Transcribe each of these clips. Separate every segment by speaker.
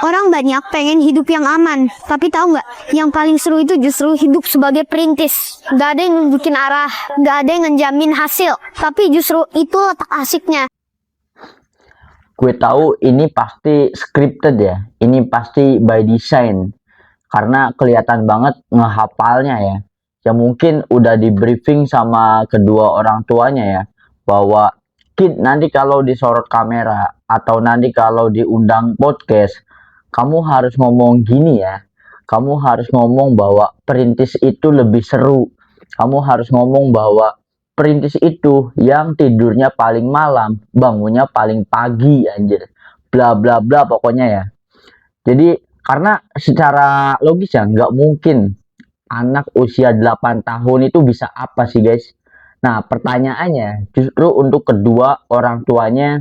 Speaker 1: Orang banyak pengen hidup yang aman, tapi tahu nggak? Yang paling seru itu justru hidup sebagai perintis. Nggak ada yang nunjukin arah, nggak ada yang ngejamin hasil, tapi justru itu letak asiknya.
Speaker 2: Gue tahu ini pasti scripted ya, ini pasti by design, karena kelihatan banget ngehafalnya ya. Ya mungkin udah di briefing sama kedua orang tuanya ya, bahwa kid nanti kalau disorot kamera atau nanti kalau diundang podcast, kamu harus ngomong gini ya. Kamu harus ngomong bahwa perintis itu lebih seru. Kamu harus ngomong bahwa perintis itu yang tidurnya paling malam, bangunnya paling pagi anjir. Bla bla bla pokoknya ya. Jadi karena secara logis ya nggak mungkin anak usia 8 tahun itu bisa apa sih guys? Nah pertanyaannya justru untuk kedua orang tuanya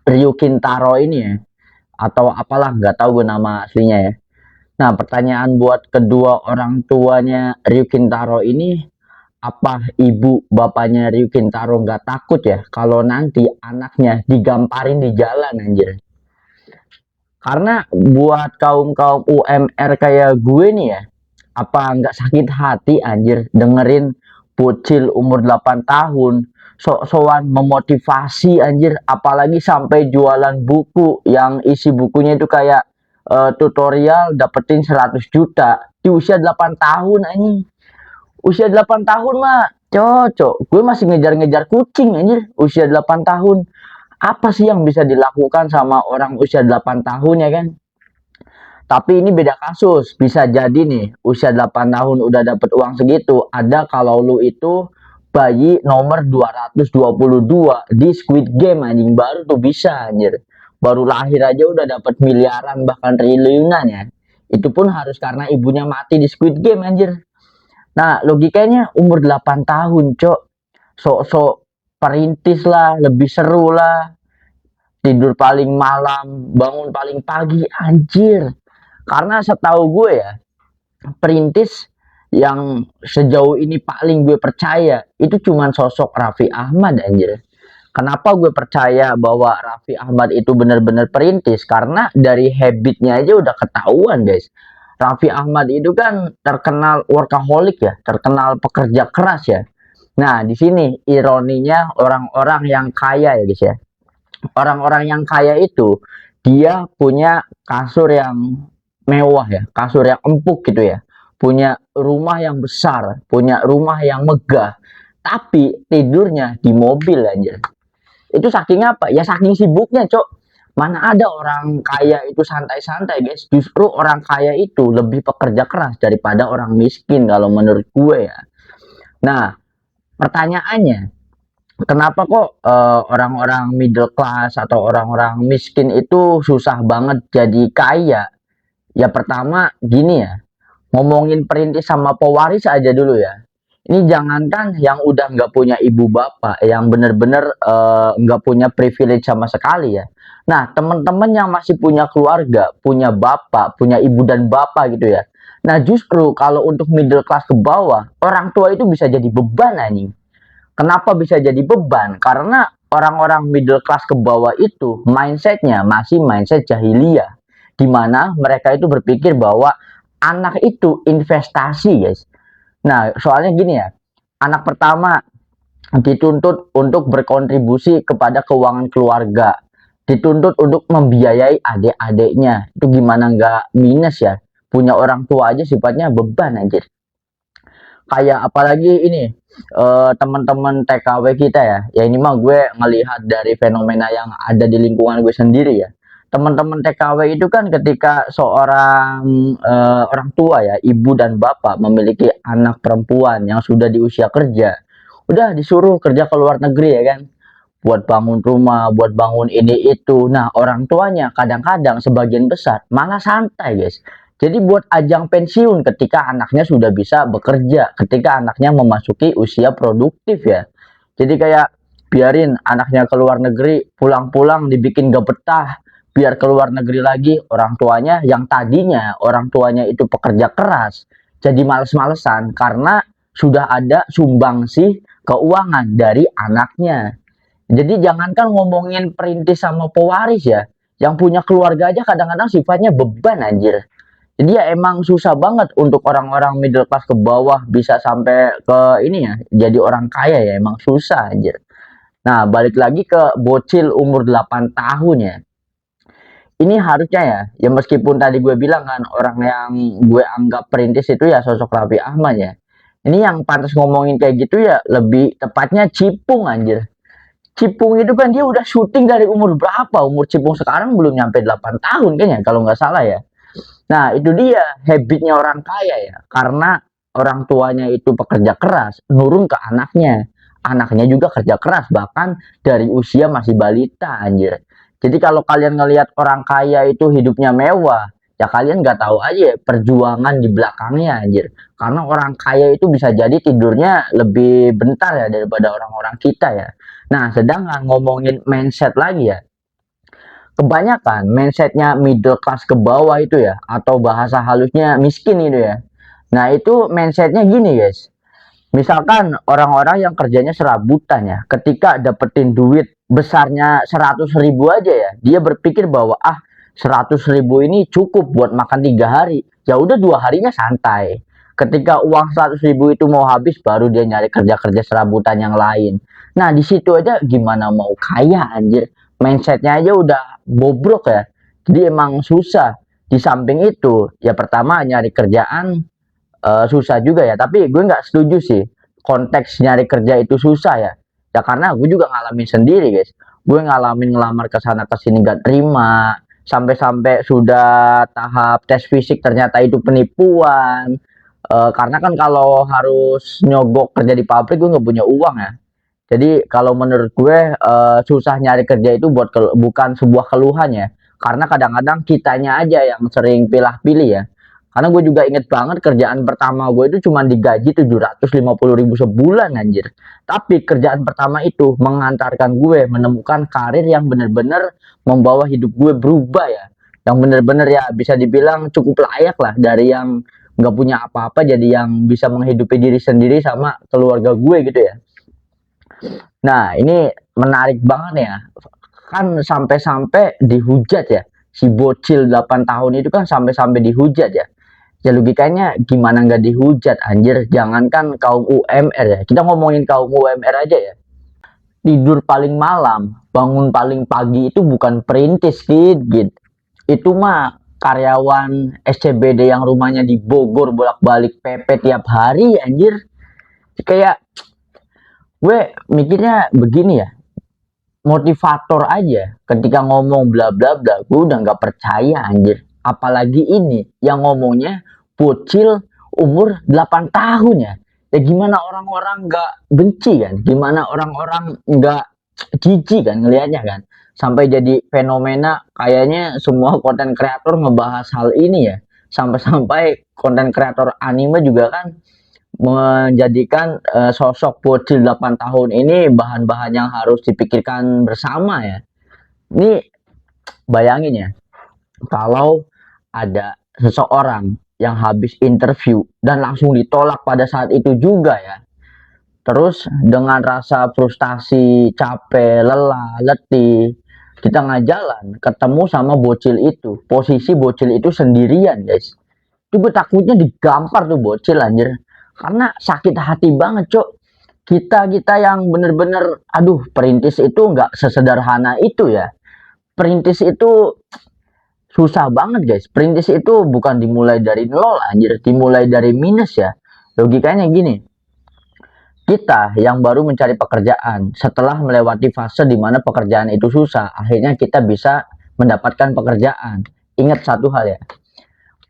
Speaker 2: Ryu Kintaro ini ya, atau apalah nggak tahu gue nama aslinya ya. Nah pertanyaan buat kedua orang tuanya Ryu Kintaro ini, apa ibu bapaknya Ryu Kintaro nggak takut ya kalau nanti anaknya digamparin di jalan anjir? Karena buat kaum-kaum UMR kayak gue nih ya, apa nggak sakit hati anjir dengerin bocil umur 8 tahun sok-sokan memotivasi anjir, apalagi sampai jualan buku yang isi bukunya itu kayak tutorial dapetin 100 juta di usia 8 tahun anjing. Usia 8 tahun mah cocok, gue masih ngejar-ngejar kucing anjir usia 8 tahun. Apa sih yang bisa dilakukan sama orang usia 8 tahun ya kan? Tapi ini beda kasus, bisa jadi nih usia 8 tahun udah dapet uang segitu. Ada kalau lu itu bayi nomor 222 di Squid Game anjing, baru tuh bisa anjir. Baru lahir aja udah dapet miliaran bahkan triliunan ya. Itu pun harus karena ibunya mati di Squid Game anjir. Nah logikanya umur 8 tahun cok, sok-sok perintis lah, lebih seru lah, tidur paling malam, bangun paling pagi anjir. Karena setahu gue ya, perintis yang sejauh ini paling gue percaya itu cuman sosok Raffi Ahmad anjir. Kenapa gue percaya bahwa Raffi Ahmad itu benar-benar perintis? Karena dari habitnya aja udah ketahuan guys. Raffi Ahmad itu kan terkenal workaholic ya, terkenal pekerja keras ya. Nah di sini ironinya orang-orang yang kaya ya guys ya. Orang-orang yang kaya itu dia punya kasur yang mewah ya, kasur yang empuk gitu ya, punya rumah yang besar, punya rumah yang megah, tapi tidurnya di mobil aja. Itu saking apa? Ya saking sibuknya, cok. Mana ada orang kaya itu santai-santai, guys. Justru orang kaya itu lebih pekerja keras daripada orang miskin kalau menurut gue ya. Nah, pertanyaannya, kenapa kok orang-orang middle class atau orang-orang miskin itu susah banget jadi kaya? Ya pertama gini ya, ngomongin perintis sama pewaris aja dulu ya. Ini jangankan yang udah nggak punya ibu bapak, yang bener-bener nggak punya privilege sama sekali ya. Nah teman-teman yang masih punya keluarga, punya bapak, punya ibu dan bapak gitu ya. Nah justru kalau untuk middle class ke bawah, orang tua itu bisa jadi beban anjing. Kenapa bisa jadi beban? Karena orang-orang middle class ke bawah itu mindsetnya masih mindset jahiliyah, di mana mereka itu berpikir bahwa anak itu investasi guys. Nah soalnya gini ya, anak pertama dituntut untuk berkontribusi kepada keuangan keluarga, dituntut untuk membiayai adik-adiknya, itu gimana nggak minus ya, punya orang tua aja sifatnya beban anjir. Kayak apalagi ini teman-teman TKW kita ya ini mah gue ngelihat dari fenomena yang ada di lingkungan gue sendiri ya. Teman-teman TKW itu kan ketika seorang orang tua ya, ibu dan bapak memiliki anak perempuan yang sudah di usia kerja, udah disuruh kerja ke luar negeri ya kan, buat bangun rumah, buat bangun ini itu. Nah orang tuanya kadang-kadang sebagian besar malah santai guys. Jadi buat ajang pensiun ketika anaknya sudah bisa bekerja, ketika anaknya memasuki usia produktif ya. Jadi kayak biarin anaknya ke luar negeri, pulang-pulang dibikin gak betah, biar ke luar negeri lagi, orang tuanya yang tadinya orang tuanya itu pekerja keras, jadi males-malesan karena sudah ada sumbangsi keuangan dari anaknya. Jadi jangankan ngomongin perintis sama pewaris ya, Yang punya keluarga aja kadang-kadang sifatnya beban anjir. Jadi ya emang susah banget untuk orang-orang middle class ke bawah bisa sampai ke ini ya, jadi orang kaya ya emang susah anjir. Nah, balik lagi ke bocil umur 8 tahun ya. Ini harusnya ya meskipun tadi gue bilang kan orang yang gue anggap perintis itu ya sosok Raffi Ahmad ya. Ini yang pantas ngomongin kayak gitu ya lebih tepatnya Cipung anjir. Cipung itu kan dia udah syuting dari umur berapa? Umur Cipung sekarang belum nyampe 8 tahun kayaknya kalau nggak salah ya. Nah, itu dia habitnya orang kaya ya. Karena orang tuanya itu pekerja keras, nurun ke anaknya. Anaknya juga kerja keras, bahkan dari usia masih balita, anjir. Jadi kalau kalian ngelihat orang kaya itu hidupnya mewah, ya kalian nggak tahu aja perjuangan di belakangnya, anjir. Karena orang kaya itu bisa jadi tidurnya lebih bentar ya daripada orang-orang kita ya. Nah, sedangkan ngomongin mindset lagi ya, kebanyakan mindsetnya middle class ke bawah itu ya, atau bahasa halusnya miskin itu ya. Nah itu mindsetnya gini guys, misalkan orang-orang yang kerjanya serabutan ya, ketika dapetin duit besarnya 100.000 aja ya, dia berpikir bahwa 100.000 ini cukup buat makan 3 hari, ya udah 2 harinya santai. Ketika uang 100.000 itu mau habis, baru dia nyari kerja-kerja serabutan yang lain. Nah di situ aja gimana mau kaya anjir, mindsetnya aja udah bobrok ya. Jadi emang susah. Di samping itu, ya pertama nyari kerjaan susah juga ya. Tapi gue nggak setuju sih konteks nyari kerja itu susah ya. Ya karena gue juga ngalamin sendiri guys. Gue ngalamin ngelamar ke sana ke sini gak terima. Sampai-sampai sudah tahap tes fisik ternyata itu penipuan. Karena kan kalau harus nyogok kerja di pabrik gue nggak punya uang ya. Jadi kalau menurut gue susah nyari kerja itu bukan sebuah keluhan ya. Karena kadang-kadang kitanya aja yang sering pilih-pilih ya. Karena gue juga inget banget kerjaan pertama gue itu cuma digaji 750.000 sebulan anjir. Tapi kerjaan pertama itu mengantarkan gue menemukan karir yang bener-bener membawa hidup gue berubah ya. Yang bener-bener ya bisa dibilang cukup layak lah dari yang nggak punya apa-apa jadi yang bisa menghidupi diri sendiri sama keluarga gue gitu ya. Nah, ini menarik banget ya. Kan sampai-sampai dihujat ya. Si bocil 8 tahun itu kan sampai-sampai dihujat ya. Ya logikanya gimana nggak dihujat anjir. Jangankan kaum UMR ya. Kita ngomongin kaum UMR aja ya. Tidur paling malam, bangun paling pagi itu bukan perintis gitu. Itu mah karyawan SCBD yang rumahnya di Bogor bolak-balik PP tiap hari anjir. Kayak gue mikirnya begini ya, motivator aja ketika ngomong bla bla bla gue udah nggak percaya anjir, apalagi ini yang ngomongnya bocil umur 8 tahun ya. Ya gimana orang-orang nggak benci kan, gimana orang-orang nggak jijik kan ngelihatnya kan, sampai jadi fenomena kayaknya semua konten kreator ngebahas hal ini ya, sampai-sampai konten kreator anime juga kan menjadikan sosok bocil 8 tahun ini bahan-bahan yang harus dipikirkan bersama ya. Ini bayangin ya, kalau ada seseorang yang habis interview dan langsung ditolak pada saat itu juga ya. Terus dengan rasa frustasi, capek, lelah, letih, di tengah jalan ketemu sama bocil itu. Posisi bocil itu sendirian guys. Itu gue takutnya digampar tuh bocil anjir. Karena sakit hati banget cok. Kita yang bener-bener aduh perintis itu nggak sesederhana itu ya. Perintis itu susah banget guys. Perintis itu bukan dimulai dari nol anjir, dimulai dari minus ya. Logikanya gini, kita yang baru mencari pekerjaan setelah melewati fase di mana pekerjaan itu susah, akhirnya kita bisa mendapatkan pekerjaan. Ingat satu hal ya,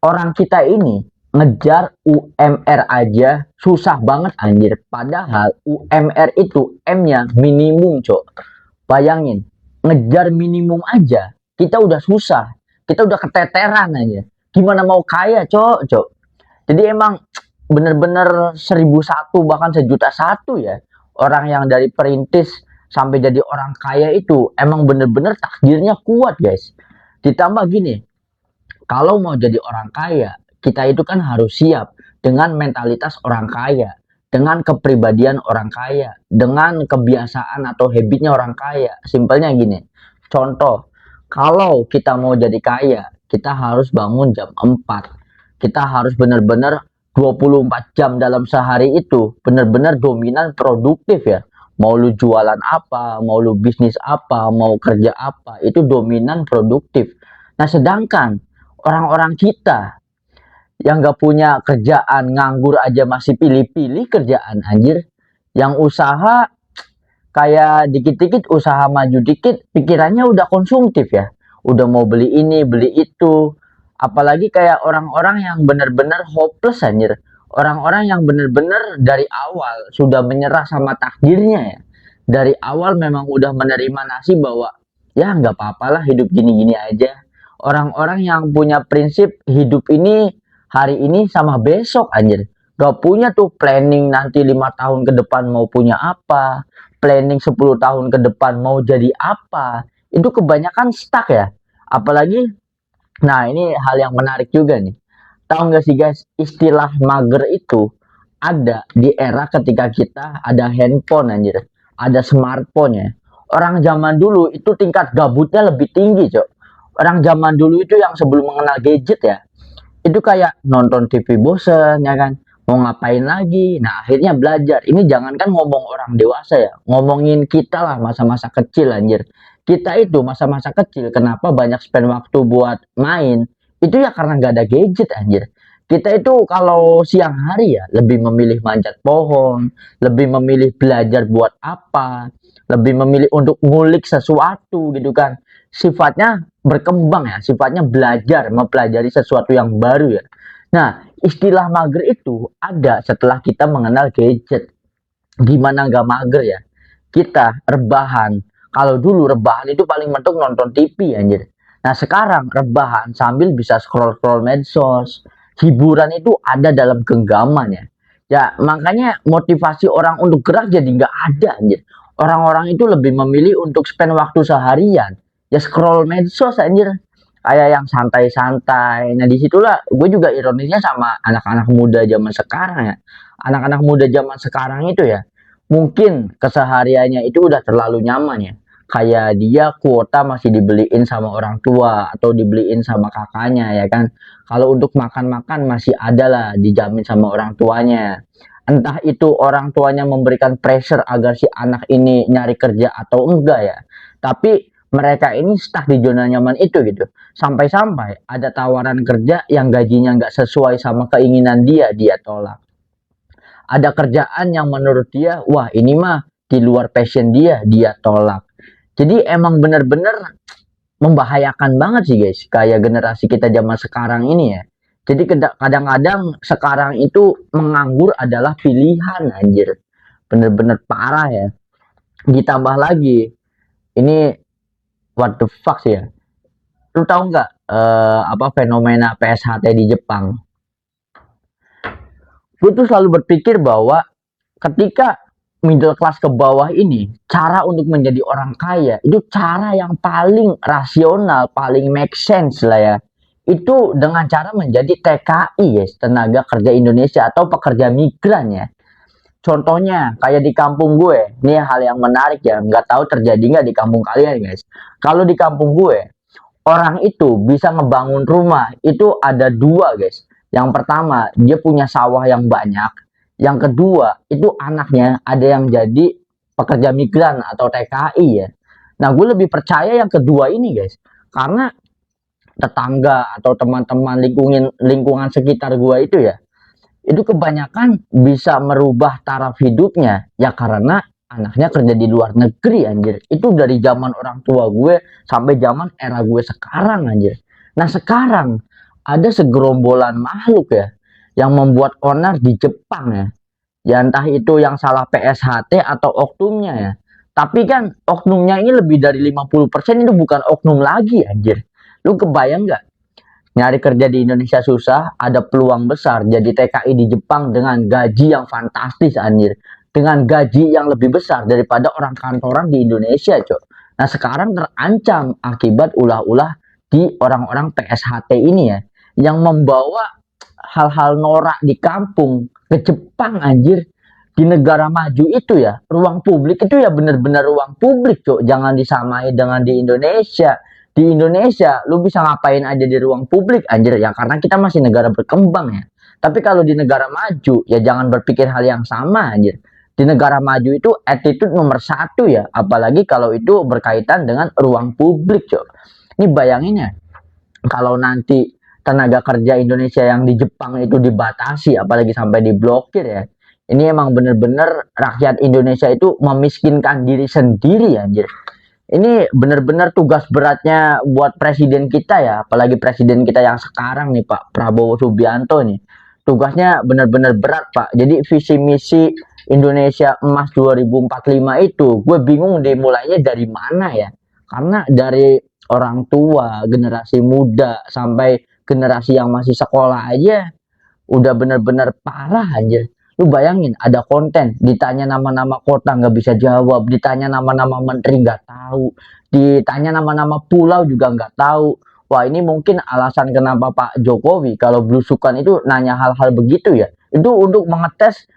Speaker 2: orang kita ini ngejar UMR aja susah banget anjir. Padahal UMR itu M-nya minimum cok. Bayangin, ngejar minimum aja kita udah susah, kita udah keteteran aja. Gimana mau kaya cok. Jadi emang bener-bener 1.001 bahkan 1.000.001 ya. Orang yang dari perintis sampai jadi orang kaya itu emang bener-bener takdirnya kuat guys. Ditambah gini, kalau mau jadi orang kaya, kita itu kan harus siap dengan mentalitas orang kaya, dengan kepribadian orang kaya, dengan kebiasaan atau habitnya orang kaya. Simpelnya gini, contoh, Kalau kita mau jadi kaya, kita harus bangun jam 4. Kita harus benar-benar 24 jam dalam sehari itu benar-benar dominan produktif ya. Mau lu jualan apa, mau lu bisnis apa, mau kerja apa, itu dominan produktif. Nah, sedangkan orang-orang kita yang gak punya kerjaan, nganggur aja masih pilih-pilih kerjaan anjir. Yang usaha kayak dikit-dikit usaha maju dikit, pikirannya udah konsumtif ya. Udah mau beli ini, beli itu. Apalagi kayak orang-orang yang bener-bener hopeless anjir. Orang-orang yang bener-bener dari awal sudah menyerah sama takdirnya ya. Dari awal memang udah menerima nasib bahwa ya nggak apa-apalah hidup gini-gini aja. Orang-orang yang punya prinsip hidup ini hari ini sama besok anjir. Gak punya tuh planning nanti 5 tahun ke depan mau punya apa, planning 10 tahun ke depan mau jadi apa. Itu kebanyakan stuck ya. Apalagi, nah ini hal yang menarik juga nih. Tahu nggak sih guys, istilah mager itu ada di era ketika kita ada handphone anjir, ada smartphone ya. Orang zaman dulu itu tingkat gabutnya lebih tinggi, Cok. Orang zaman dulu itu yang sebelum mengenal gadget ya, itu kayak nonton TV bosen ya kan, mau ngapain lagi. Nah, akhirnya belajar. Ini jangankan ngomong orang dewasa ya, ngomongin kita lah masa-masa kecil anjir. Kita itu masa-masa kecil kenapa banyak spend waktu buat main, itu ya karena nggak ada gadget anjir. Kita itu kalau siang hari ya lebih memilih manjat pohon, lebih memilih belajar buat apa, lebih memilih untuk ngulik sesuatu gitu kan. Sifatnya berkembang ya, sifatnya belajar, mempelajari sesuatu yang baru ya. Nah, istilah mager itu ada setelah kita mengenal gadget. Gimana nggak mager ya? Kita rebahan. Kalau dulu rebahan itu paling mentok nonton TV anjir. Nah, sekarang rebahan sambil bisa scroll-scroll medsos. Hiburan itu ada dalam genggaman ya. Ya, makanya motivasi orang untuk gerak jadi nggak ada anjir. Orang-orang itu lebih memilih untuk spend waktu seharian. Ya scroll medsos anjir. Kayak yang santai-santai. Nah, disitulah gue juga ironisnya sama anak-anak muda zaman sekarang ya. Anak-anak muda zaman sekarang itu ya, mungkin kesehariannya itu udah terlalu nyaman ya. Kayak dia kuota masih dibeliin sama orang tua atau dibeliin sama kakaknya ya kan. Kalau untuk makan-makan masih ada lah dijamin sama orang tuanya. Entah itu orang tuanya memberikan pressure agar si anak ini nyari kerja atau enggak ya. Tapi mereka ini stuck di zona nyaman itu gitu. Sampai-sampai ada tawaran kerja yang gajinya nggak sesuai sama keinginan dia, dia tolak. Ada kerjaan yang menurut dia, wah ini mah di luar passion dia, dia tolak. Jadi emang bener-bener membahayakan banget sih guys, kayak generasi kita zaman sekarang ini ya. Jadi kadang-kadang sekarang itu menganggur adalah pilihan anjir. Bener-bener parah ya. Ditambah lagi, ini what the fuck sih ya. Lu tahu nggak apa fenomena PSHT di Jepang? Gue tuh selalu berpikir bahwa ketika middle class ke bawah ini, cara untuk menjadi orang kaya itu cara yang paling rasional, paling make sense lah ya. Itu dengan cara menjadi TKI guys, tenaga kerja Indonesia atau pekerja migran ya. Contohnya kayak di kampung gue, ini hal yang menarik ya, nggak tahu terjadi nggak di kampung kalian guys. Kalau di kampung gue, orang itu bisa ngebangun rumah itu ada dua guys. Yang pertama, dia punya sawah yang banyak. Yang kedua, itu anaknya ada yang jadi pekerja migran atau TKI ya. Nah, gue lebih percaya yang kedua ini guys. Karena tetangga atau teman-teman lingkungan sekitar gue itu ya, itu kebanyakan bisa merubah taraf hidupnya. Ya karena anaknya kerja di luar negeri anjir. Itu dari zaman orang tua gue sampai zaman era gue sekarang anjir. Nah, sekarang ada segerombolan makhluk ya yang membuat onar di Jepang ya. Ya entah itu yang salah PSHT atau oknumnya ya. Tapi kan oknumnya ini lebih dari 50% itu bukan oknum lagi anjir. Lu kebayang nggak? Nyari kerja di Indonesia susah, ada peluang besar jadi TKI di Jepang dengan gaji yang fantastis anjir. Dengan gaji yang lebih besar daripada orang kantoran di Indonesia, Cok. Nah, sekarang terancam akibat ulah-ulah di orang-orang PSHT ini ya, yang membawa hal-hal norak di kampung ke Jepang anjir. Di negara maju itu ya, ruang publik itu ya benar-benar ruang publik, Cok. Jangan disamai dengan di Indonesia. Di Indonesia lu bisa ngapain aja di ruang publik anjir ya, karena kita masih negara berkembang ya. Tapi kalau di negara maju ya jangan berpikir hal yang sama anjir. Di negara maju itu attitude nomor satu ya, apalagi kalau itu berkaitan dengan ruang publik, cok. Ini bayangin ya, kalau nanti tenaga kerja Indonesia yang di Jepang itu dibatasi, apalagi sampai diblokir ya. Ini emang bener-bener rakyat Indonesia itu memiskinkan diri sendiri anjir. Ini bener-bener tugas beratnya buat presiden kita ya, apalagi presiden kita yang sekarang nih Pak Prabowo Subianto nih. Tugasnya bener-bener berat Pak. Jadi visi misi Indonesia Emas 2045 itu gue bingung dimulainya dari mana ya. Karena dari orang tua, generasi muda sampai generasi yang masih sekolah aja udah bener-bener parah anjir. Lu bayangin ada konten ditanya nama-nama kota nggak bisa jawab, ditanya nama-nama menteri nggak tahu, ditanya nama-nama pulau juga nggak tahu. Wah ini mungkin alasan kenapa Pak Jokowi kalau belusukan itu nanya hal-hal begitu ya. Itu untuk mengetes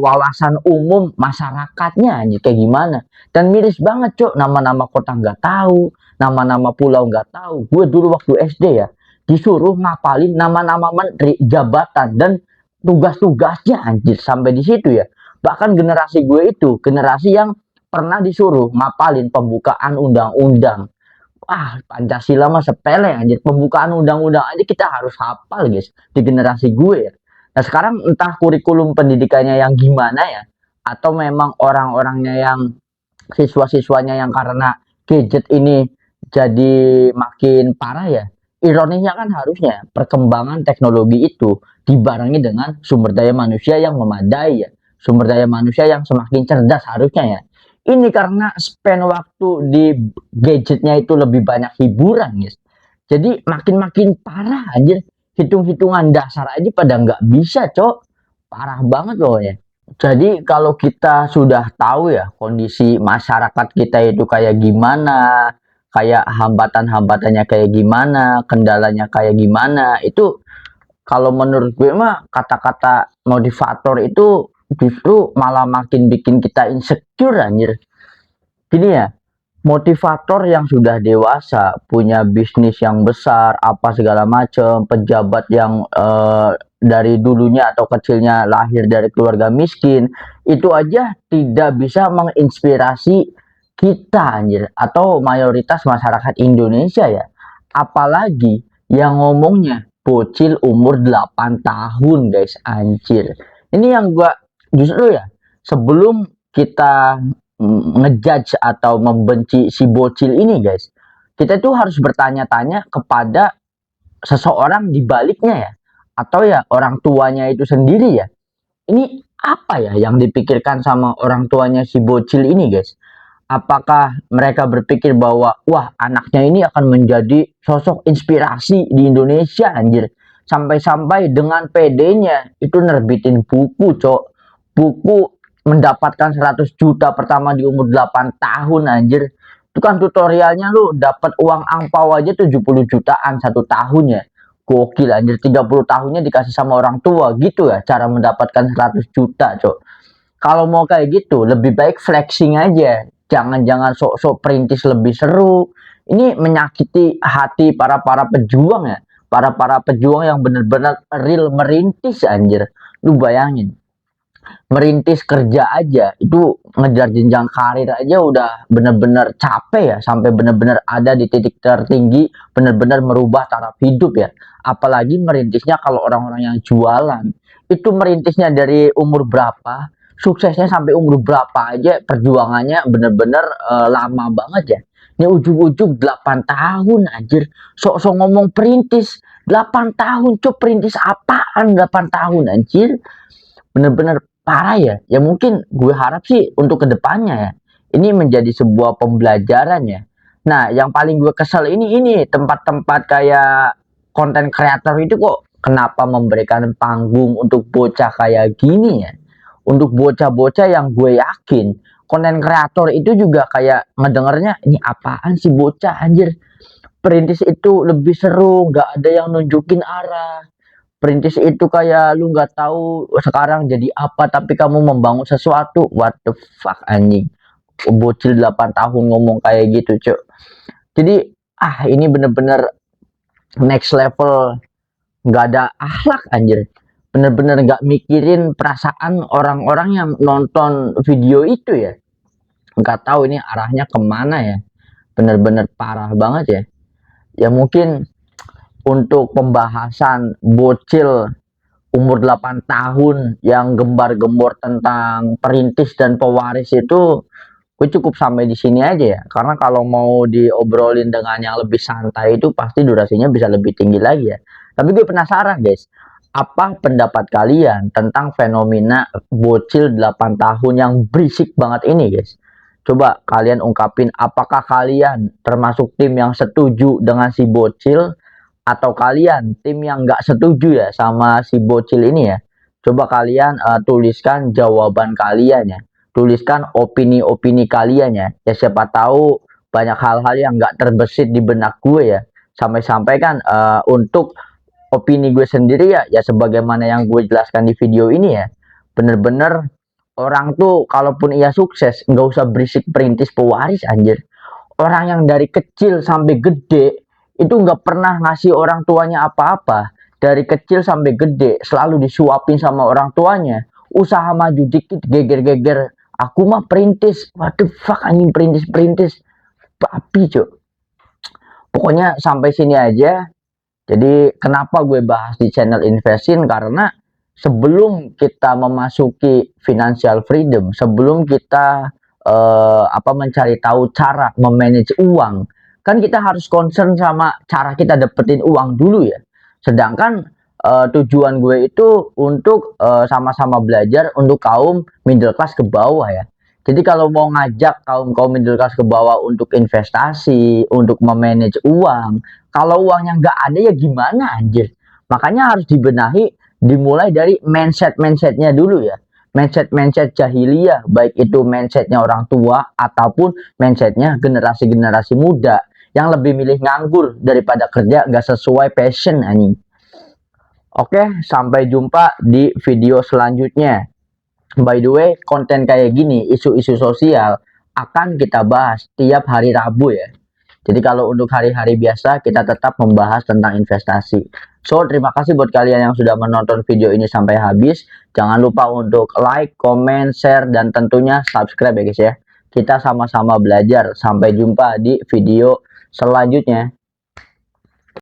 Speaker 2: wawasan umum masyarakatnya anjir kayak gimana. Dan miris banget cok, nama-nama kota nggak tahu, nama-nama pulau nggak tahu. Gue dulu waktu SD ya disuruh ngapalin nama-nama menteri, jabatan dan tugas-tugasnya anjir sampai di situ ya. Bahkan generasi gue itu generasi yang pernah disuruh ngapalin pembukaan undang-undang. Ah, Pancasila mah sepele anjir. Pembukaan undang-undang aja kita harus hafal guys di generasi gue ya. Nah, sekarang entah kurikulum pendidikannya yang gimana ya, atau memang orang-orangnya yang siswa-siswanya yang karena gadget ini jadi makin parah ya. Ironisnya kan harusnya perkembangan teknologi itu dibarengi dengan sumber daya manusia yang memadai ya. Sumber daya manusia yang semakin cerdas harusnya ya. Ini karena span waktu di gadgetnya itu lebih banyak hiburan guys. Jadi makin-makin parah anjir. Hitung-hitungan dasar aja pada nggak bisa cok. Parah banget loh ya. Jadi kalau kita sudah tahu ya kondisi masyarakat kita itu kayak gimana, kayak hambatan-hambatannya kayak gimana, kendalanya kayak gimana, itu kalau menurut gue mah kata-kata motivator itu justru malah makin bikin kita insecure anjir. Gini ya, motivator yang sudah dewasa, punya bisnis yang besar, apa segala macam, pejabat yang dari dulunya atau kecilnya lahir dari keluarga miskin, itu aja tidak bisa menginspirasi kita anjir atau mayoritas masyarakat Indonesia ya. Apalagi yang ngomongnya bocil umur 8 tahun guys anjir. Ini yang gua justru ya sebelum kita ngejudge atau membenci si bocil ini guys, kita tuh harus bertanya-tanya kepada seseorang di baliknya ya, atau ya orang tuanya itu sendiri ya. Ini apa ya yang dipikirkan sama orang tuanya si bocil ini guys? Apakah mereka berpikir bahwa wah anaknya ini akan menjadi sosok inspirasi di Indonesia anjir, sampai-sampai dengan PD-nya itu nerbitin buku cok, buku mendapatkan 100 juta pertama di umur 8 tahun anjir. Itu kan tutorialnya lu dapat uang angpau aja 70 jutaan satu tahunnya. Gokil anjir, 30 tahunnya dikasih sama orang tua gitu ya cara mendapatkan 100 juta cok. Kalau mau kayak gitu lebih baik flexing aja. Jangan-jangan sok-sok perintis lebih seru. Ini menyakiti hati para pejuang ya. Para pejuang yang benar-benar real merintis anjir. Lu bayangin. Merintis kerja aja itu ngejar jenjang karir aja udah bener-bener capek ya, sampai bener-bener ada di titik tertinggi, bener-bener merubah taraf hidup ya. Apalagi merintisnya kalau orang-orang yang jualan itu merintisnya dari umur berapa, suksesnya sampai umur berapa aja, perjuangannya bener-bener lama banget ya. Ini ujung-ujung 8 tahun anjir, sok-sok ngomong perintis 8 tahun, cuk perintis apaan 8 tahun anjir. Bener-bener parah ya. Ya mungkin gue harap sih untuk kedepannya ya, ini menjadi sebuah pembelajaran ya. Nah yang paling gue kesel ini tempat-tempat kayak konten kreator itu kok kenapa memberikan panggung untuk bocah kayak gini ya. Untuk bocah-bocah yang gue yakin konten kreator itu juga kayak ngedengernya ini apaan sih bocah anjir. Perintis itu lebih seru, nggak ada yang nunjukin arah. Perintis itu kayak lu nggak tahu sekarang jadi apa tapi kamu membangun sesuatu. What the fuck anjing. Bocil 8 tahun ngomong kayak gitu, Cuk. Jadi ini bener-bener next level, nggak ada akhlak anjir, bener-bener nggak mikirin perasaan orang-orang yang nonton video itu ya. Nggak tahu ini arahnya kemana ya, bener-bener parah banget ya. Ya mungkin untuk pembahasan bocil umur 8 tahun yang gembar-gembor tentang perintis dan pewaris itu gue cukup sampai di sini aja ya, karena kalau mau diobrolin dengan yang lebih santai itu pasti durasinya bisa lebih tinggi lagi ya. Tapi gue penasaran guys, apa pendapat kalian tentang fenomena bocil 8 tahun yang berisik banget ini guys? Coba kalian ungkapin, apakah kalian termasuk tim yang setuju dengan si bocil atau kalian tim yang nggak setuju ya sama si bocil ini ya? Coba kalian tuliskan jawaban kalian ya, tuliskan opini-opini kalian ya. Ya siapa tahu banyak hal-hal yang nggak terbesit di benak gue ya. Sampai-sampai kan untuk opini gue sendiri ya, ya sebagaimana yang gue jelaskan di video ini ya. Bener-bener orang tuh kalaupun ia sukses nggak usah berisik perintis pewaris anjir. Orang yang dari kecil sampai gede itu nggak pernah ngasih orang tuanya apa-apa. Dari kecil sampai gede selalu disuapin sama orang tuanya. Usaha maju dikit geger-geger, aku mah perintis. What the fuck anjing, perintis babi cok. Pokoknya sampai sini aja. Jadi kenapa gue bahas di channel Investin, karena sebelum kita memasuki financial freedom, sebelum kita mencari tahu cara memanage uang, kan kita harus concern sama cara kita dapetin uang dulu ya. Sedangkan tujuan gue itu untuk sama-sama belajar untuk kaum middle class ke bawah ya. Jadi kalau mau ngajak kaum middle class ke bawah untuk investasi, untuk memanage uang, kalau uangnya nggak ada ya gimana anjir. Makanya harus dibenahi, dimulai dari mindsetnya dulu ya. Mindset jahiliyah, baik itu mindsetnya orang tua ataupun mindsetnya generasi-generasi muda yang lebih milih nganggur daripada kerja nggak sesuai passion anjing. Oke, sampai jumpa di video selanjutnya. By the way, konten kayak gini, isu-isu sosial akan kita bahas tiap hari Rabu ya. Jadi kalau untuk hari-hari biasa kita tetap membahas tentang investasi. So, terima kasih buat kalian yang sudah menonton video ini sampai habis. Jangan lupa untuk like, comment, share, dan tentunya subscribe ya guys ya. Kita sama-sama belajar. Sampai jumpa di video selanjutnya.